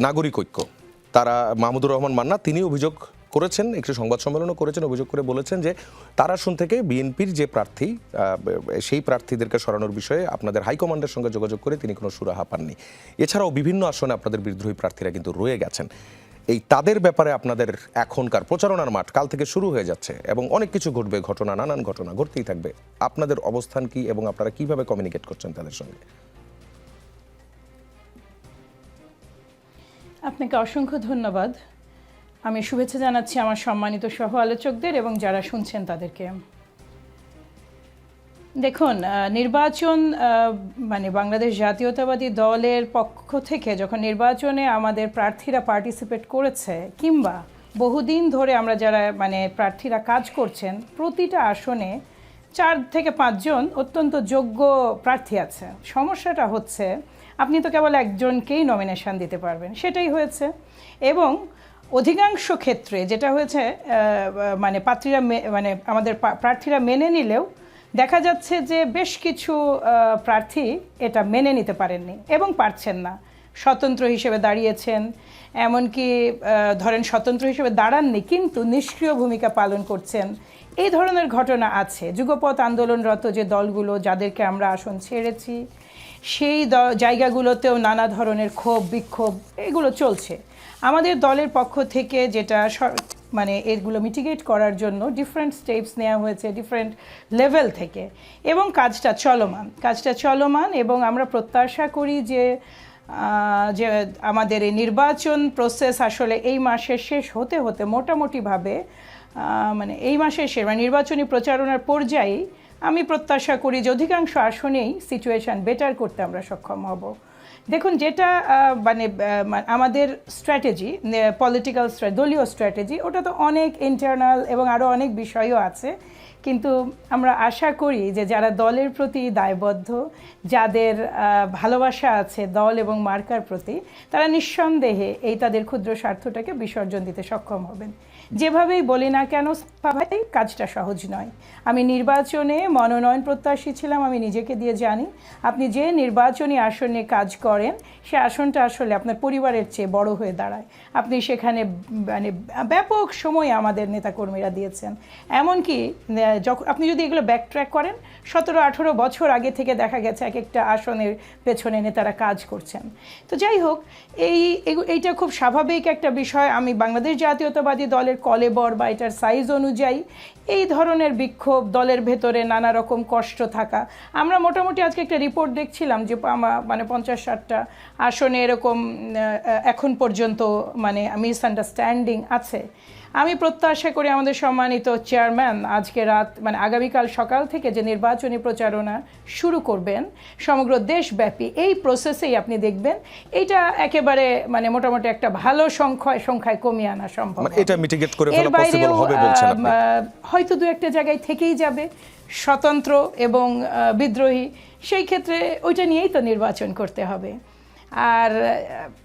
নাগরিক ঐক্য, তারা মাহমুদুর রহমান মান্না তিনি অভিযোগ করেছেন, একটি সংবাদ সম্মেলনও করেছেন, অভিযোগ করে বলেছেন যে তার আসন থেকে বিএনপির যে প্রার্থী সেই প্রার্থীদেরকে সরানোর বিষয়ে আপনাদের হাইকমান্ডের সঙ্গে যোগাযোগ করে তিনি কোনো সুরাহা পাননি। এছাড়াও বিভিন্ন আসনে আপনাদের বিদ্রোহী প্রার্থীরা কিন্তু রয়ে গেছেন। এই তাদের ব্যাপারে আপনাদের এখনকার প্রচারণার মাঠ কাল থেকে শুরু হয়ে যাচ্ছে এবং অনেক কিছু ঘটবে, নানান ঘটনা ঘটতেই থাকবে। আপনাদের অবস্থান কি এবং আপনারা কিভাবে কমিউনিকেট করছেন তাদের সঙ্গে? আপনাকে অসংখ্য ধন্যবাদ। আমি শুভেচ্ছা জানাচ্ছি আমার সম্মানিত সহ আলোচকদের এবং যারা শুনছেন তাদেরকে। দেখুন, নির্বাচন মানে বাংলাদেশ জাতীয়তাবাদী দলের পক্ষ থেকে যখন নির্বাচনে আমাদের প্রার্থীরা পার্টিসিপেট করেছে, কিংবা বহুদিন ধরে আমরা যারা মানে প্রার্থীরা কাজ করছেন, প্রতিটা আসনে 4 থেকে 5 জন অত্যন্ত যোগ্য প্রার্থী আছে। সমস্যাটা হচ্ছে আপনি তো কেবল একজনকেই নমিনেশন দিতে পারবেন, সেটাই হয়েছে। এবং অধিকাংশ ক্ষেত্রে যেটা হয়েছে মানে আমাদের প্রার্থীরা মেনে নিলেও দেখা যাচ্ছে যে বেশ কিছু প্রার্থী এটা মেনে নিতে পারেননি এবং পারছেন না। স্বতন্ত্র হিসেবে দাঁড়িয়েছেন, এমনকি ধরেন স্বতন্ত্র হিসেবে দাঁড়াননি কিন্তু নিষ্ক্রিয় ভূমিকা পালন করছেন। এই ধরনের ঘটনা আছে। যুগপৎ আন্দোলনরত যে দলগুলো যাদেরকে আমরা আসন ছেড়েছি, সেই জায়গাগুলোতেও নানা ধরনের ক্ষোভ বিক্ষোভ এগুলো চলছে। আমাদের দলের পক্ষ থেকে যেটা মানে এগুলো মিটিগেট করার জন্য ডিফারেন্ট স্টেপস নেওয়া হয়েছে ডিফারেন্ট লেভেল থেকে, এবং কাজটা চলমান এবং আমরা প্রত্যাশা করি যে আমাদের এই নির্বাচন প্রসেস আসলে এই মাসের শেষ হতে হতে মোটামুটিভাবে মানে এই মাসের শেষ মানে নির্বাচনী প্রচারণার পর্যায়ে আমি প্রত্যাশা করি যে অধিকাংশ আসনেই সিচুয়েশান বেটার করতে আমরা সক্ষম হব। দেখুন, যেটা মানে আমাদের স্ট্র্যাটেজি, পলিটিক্যাল দলীয় স্ট্র্যাটেজি, ওটা তো অনেক ইন্টারনাল এবং আরও অনেক বিষয়ও আছে। কিন্তু আমরা আশা করি যে যারা দলের প্রতি দায়বদ্ধ, যাদের ভালোবাসা আছে দল এবং মার্কার প্রতি, তারা নিঃসন্দেহে এই তাদের ক্ষুদ্র স্বার্থটাকে বিসর্জন দিতে সক্ষম হবেন। যেভাবেই বলি না কেন, স্বাভাবিক কাজটা সহজ নয়। আমি নির্বাচনে মনোনয়ন প্রত্যাশী ছিলাম, আমি নিজেকে দিয়ে জানি আপনি যে নির্বাচনী আসনে কাজ করেন সে আসনটা আসলে আপনার পরিবারের চেয়ে বড় হয়ে দাঁড়ায়। আপনি সেখানে মানে ব্যাপক সময় আমাদের নেতাকর্মীরা দিয়েছেন। এমনকি যখন আপনি যদি এগুলো ব্যাকট্র্যাক করেন 17-18 বছর আগে থেকে দেখা গেছে এক একটা আসনের পেছনে নেতারা কাজ করছেন। তো যাই হোক, এইটা খুব স্বাভাবিক একটা বিষয়। আমি বাংলাদেশ জাতীয়তাবাদী দলের কলেবর বা এটার সাইজ অনুযায়ী এই ধরনের বিক্ষোভ, দলের ভেতরে নানা রকম কষ্ট থাকা, আমরা মোটামুটি আজকে একটা রিপোর্ট দেখছিলাম যে মানে 50-60টা আসনে এরকম এখন পর্যন্ত মানে মিসআন্ডারস্ট্যান্ডিং আছে। আমি প্রত্যাশা করি আমাদের সম্মানিত চেয়ারম্যান আজকে রাত মানে আগামীকাল সকাল থেকে যে নির্বাচনী প্রচারণা শুরু করবেন সমগ্র দেশব্যাপী, এই প্রসেসেই আপনি দেখবেন এটা একেবারে মানে মোটামুটি একটা ভালো সংখ্যায় কমিয়ে আনা সম্ভব। এটা মিটিগেট করে ফেলা পসিবল হবে বলছেন আপনি? হয়তো 2-1টা জায়গায় থেকেই যাবে স্বতন্ত্র এবং বিদ্রোহী, সেই ক্ষেত্রে ওইটা নিয়েই তো নির্বাচন করতে হবে। আর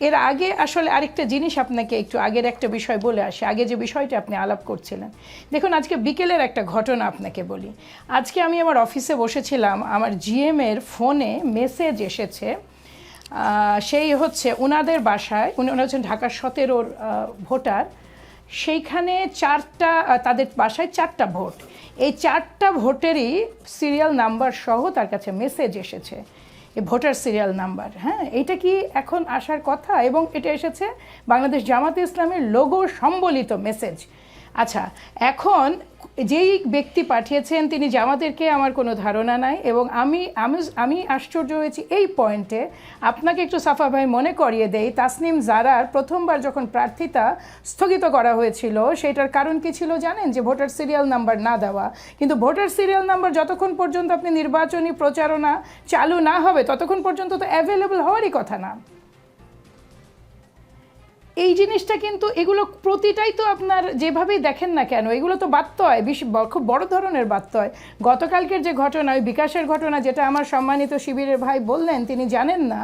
এর আগে আসলে আরেকটা জিনিস আপনাকে একটু আগের একটা বিষয় বলে আসি, আগে যে বিষয়টা আপনি আলাপ করছিলেন। দেখুন, আজকে বিকেলের একটা ঘটনা আপনাকে বলি। আজকে আমি আমার অফিসে বসেছিলাম, আমার জিএমের ফোনে মেসেজ এসেছে, সেই হচ্ছে ওনাদের বাসায়, ওনারা হচ্ছেন ঢাকা 17-র ভোটার, সেইখানে তাদের বাসায় 4টা ভোট, এই 4টা ভোটেরই সিরিয়াল নাম্বার সহ তার কাছে মেসেজ এসেছে, এই ভোটার সিরিয়াল নাম্বার। হ্যাঁ, এইটা কি এখন আসার কথা? এবং এটা এসেছে বাংলাদেশ জামাতে ইসলামের লোগো সম্বলিত মেসেজ। আচ্ছা, এখন যেই ব্যক্তি পাঠিয়েছেন তিনি জামাতেরকে আমার কোনো ধারণা নাই, এবং আমি আশ্চর্য হয়েছি এই পয়েন্টে। আপনাকে একটু সাফা ভাই মনে করিয়ে দেই, তাসনিম জারার প্রথমবার যখন প্রার্থিতা স্থগিত করা হয়েছিল সেটার কারণ কি ছিল জানেন? যে ভোটার সিরিয়াল নাম্বার না দেওয়া। কিন্তু ভোটার সিরিয়াল নাম্বার যতক্ষণ পর্যন্ত আপনি নির্বাচনী প্রচারণা চালু না হবে ততক্ষণ পর্যন্ত তো অ্যাভেলেবল হওয়ারই কথা না। এই জিনিসটা কিন্তু এগুলো প্রতিটাই তো আপনার যেভাবেই দেখেন না কেন এগুলো তো বাত্যয়, খুব বড় ধরনের বাত্যয়। গতকালকের যে ঘটনা, ওই বিকাশের ঘটনা, যেটা আমার সম্মানিত শিবিরের ভাই বললেন, তিনি জানেন না,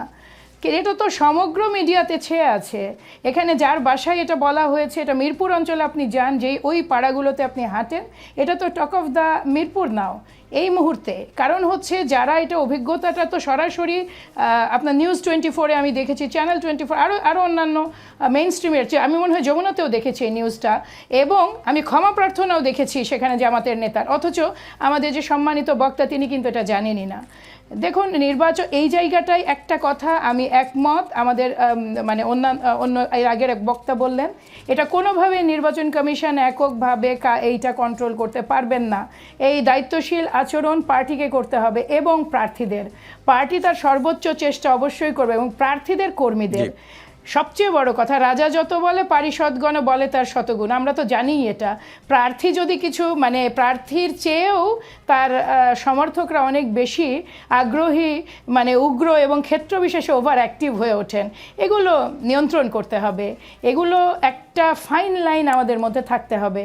এটা তো সমগ্র মিডিয়াতে ছেয়ে আছে। এখানে যার বাসায় এটা বলা হয়েছে, এটা মিরপুর অঞ্চলে আপনি যান, যেই ওই পাড়াগুলোতে আপনি হাঁটেন, এটা তো টক অফ দ্য মিরপুর নাও। এই মুহূর্তে, কারণ হচ্ছে যারা এটা অভিজ্ঞতাটা তো সরাসরি আপনার নিউজ 24-এ আমি দেখেছি, চ্যানেল 24, আরও অন্যান্য মেইন স্ট্রিমের চেয়ে আমি মনে হয় যমুনাতেও দেখেছি এই নিউজটা, এবং আমি ক্ষমা প্রার্থনাও দেখেছি সেখানে জামাতের নেতার, অথচ আমাদের যে সম্মানিত বক্তা তিনি কিন্তু এটা জানেনই না। দেখুন, নির্বাচন এই জায়গাটায় একটা কথা আমি একমত, আমাদের মানে অন্য এর আগের এক বক্তা বললেন, এটা কোনোভাবে নির্বাচন কমিশন এককভাবে এইটা কন্ট্রোল করতে পারবেন না। এই দায়িত্বশীল আচরণ পার্টিকে করতে হবে এবং প্রার্থীদের, পার্টি তার সর্বোচ্চ চেষ্টা অবশ্যই করবে এবং প্রার্থীদের কর্মীদের। সবচেয়ে বড় কথা, রাজা যত বলে পারিষদগণ বলে তার শতগুণ, আমরা তো জানিই এটা। প্রার্থী যদি কিছু মানে প্রার্থীর চেয়েও তার সমর্থকরা অনেক বেশি আগ্রহী, মানে উগ্র এবং ক্ষেত্র বিশেষে ওভার অ্যাক্টিভ হয়ে ওঠেন, এগুলো নিয়ন্ত্রণ করতে হবে। এগুলো একটা ফাইন লাইন আমাদের মধ্যে থাকতে হবে।